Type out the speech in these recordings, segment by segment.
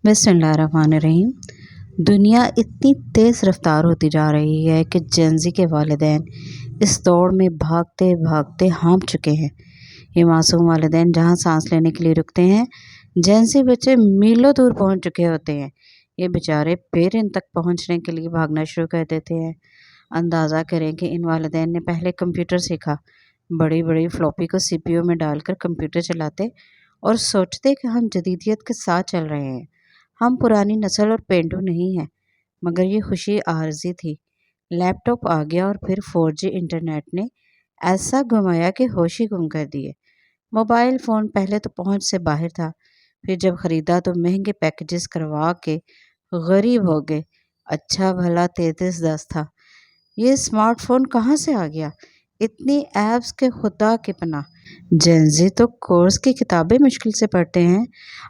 बिस्मिल्लाहिर्रहमानिर्रहीम। दुनिया इतनी तेज़ रफ्तार होती जा रही है कि जेनज़ी के वालिदैन इस दौड़ में भागते भागते हाँफ चुके हैं। ये मासूम वालिदैन जहाँ सांस लेने के लिए रुकते हैं, जेनज़ी बच्चे मीलों दूर पहुँच चुके होते हैं। ये बेचारे फिर इन तक पहुँचने के लिए भागना शुरू कर देते हैं। अंदाज़ा करें कि इन वालिदैन ने पहले कंप्यूटर सीखा, बड़ी बड़ी फ्लॉपी को सीपीयू में डालकर कंप्यूटर चलाते और सोचते कि हम जदीदियत के साथ चल रहे हैं। हम पुरानी नस्ल और पेंडू नहीं हैं, मगर ये खुशी आरज़ी थी। लैपटॉप आ गया और फिर 4G इंटरनेट ने ऐसा घुमाया कि होश ही गुम कर दिए। मोबाइल फ़ोन पहले तो पहुंच से बाहर था, फिर जब ख़रीदा तो महंगे पैकेजेस करवा के गरीब हो गए। अच्छा भला 3310 था। ये स्मार्टफ़ोन कहाँ से आ गया? इतनी ऐप्स के खुदा के पनाह। जेनज़ी तो कोर्स की किताबें मुश्किल से पढ़ते हैं,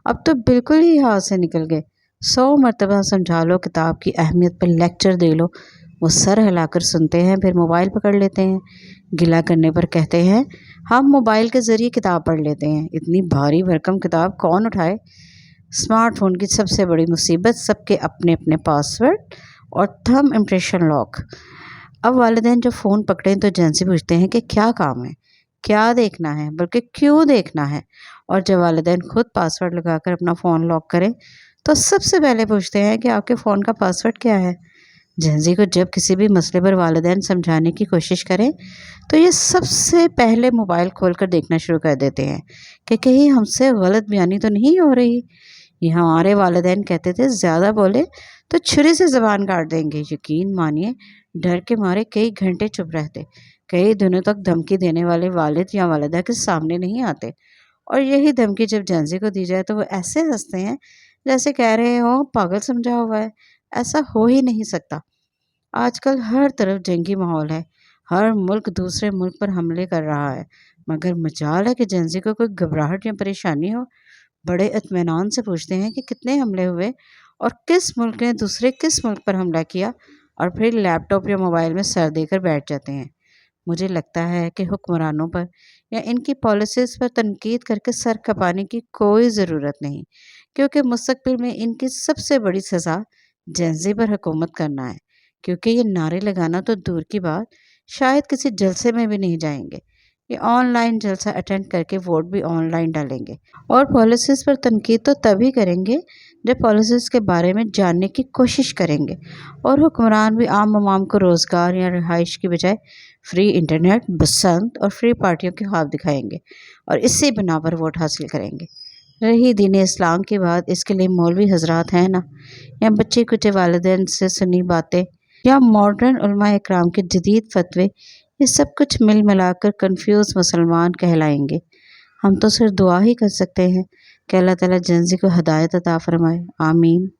अब तो बिल्कुल ही हाथ से निकल गए। 100 मरतबा समझा लो, किताब की अहमियत पर लेक्चर दे लो, वो सर हिलाकर सुनते हैं, फिर मोबाइल पकड़ लेते हैं। गिला करने पर कहते हैं हम मोबाइल के ज़रिए किताब पढ़ लेते हैं। इतनी भारी भरकम किताब कौन उठाए? स्मार्टफ़ोन की सबसे बड़ी मुसीबत सबके अपने अपने पासवर्ड और थंब इम्प्रेशन लॉक। अब वालिदैन जब फ़ोन पकड़ें तो जेनज़ी पूछते हैं कि क्या काम है, क्या देखना है, बल्कि क्यों देखना है। और जब वालिदैन खुद पासवर्ड लगाकर अपना फ़ोन लॉक करें तो सबसे पहले पूछते हैं कि आपके फ़ोन का पासवर्ड क्या है। जेनज़ी को जब किसी भी मसले पर वालिदैन समझाने की कोशिश करें तो ये सबसे पहले मोबाइल खोलकर देखना शुरू कर देते हैं कि कहीं हमसे गलत बयानी तो नहीं हो रही। ये हमारे वालिदैन कहते थे ज़्यादा बोले तो छुरी से ज़बान काट देंगे। यकीन मानिए, डर के मारे कई घंटे चुप रहते, कई दिनों तक धमकी देने वाले वालिद या वालिदा के सामने नहीं आते। और यही धमकी जब जेनज़ी को दी जाए तो वो ऐसे हंसते हैं जैसे कह रहे हो पागल समझा हुआ है। ऐसा हो ही नहीं सकता। आजकल हर तरफ जंगी माहौल है, हर मुल्क दूसरे मुल्क पर हमले कर रहा है, मगर मजाल है कि जेनज़ी को कोई घबराहट या परेशानी हो। बड़े इत्मीनान से पूछते हैं कि कितने हमले हुए और किस मुल्क ने दूसरे किस मुल्क पर हमला किया, और फिर लैपटॉप या मोबाइल में सर देकर बैठ जाते हैं। मुझे लगता है कि हुक्मरानों पर या इनकी पॉलिसीज़ पर तनकीद करके सर खपाने की कोई ज़रूरत नहीं, क्योंकि मुस्तकबिल में इनकी सबसे बड़ी सज़ा जेनज़ी पर हुकूमत करना है। क्योंकि ये नारे लगाना तो दूर की बात, शायद किसी जलसे में भी नहीं जाएंगे। ये ऑनलाइन जलसा अटेंड करके वोट भी ऑनलाइन डालेंगे। और पॉलिसीज़ पर तनकीद तो तभी करेंगे जब पॉलिसीज़ के बारे में जानने की कोशिश करेंगे। और हुक्मरान भी आम आवाम को रोज़गार या रिहाइश की बजाय फ्री इंटरनेट, बसंत और फ्री पार्टियों के ख्वाब दिखाएंगे और इसी बिना पर वोट हासिल करेंगे। रही दीन इस्लाम की बात, इसके लिए मौलवी हजरात हैं ना, या बच्चे कुचे वालिदैन से सुनी बातें, या मॉडर्न उलमा इकराम के जदीद फतवे, ये सब कुछ मिल मिलाकर कंफ्यूज मुसलमान कहलाएंगे। हम तो सिर्फ दुआ ही कर सकते हैं कि अल्लाह ताला जेनज़ी को हिदायत अता फरमाए। आमीन।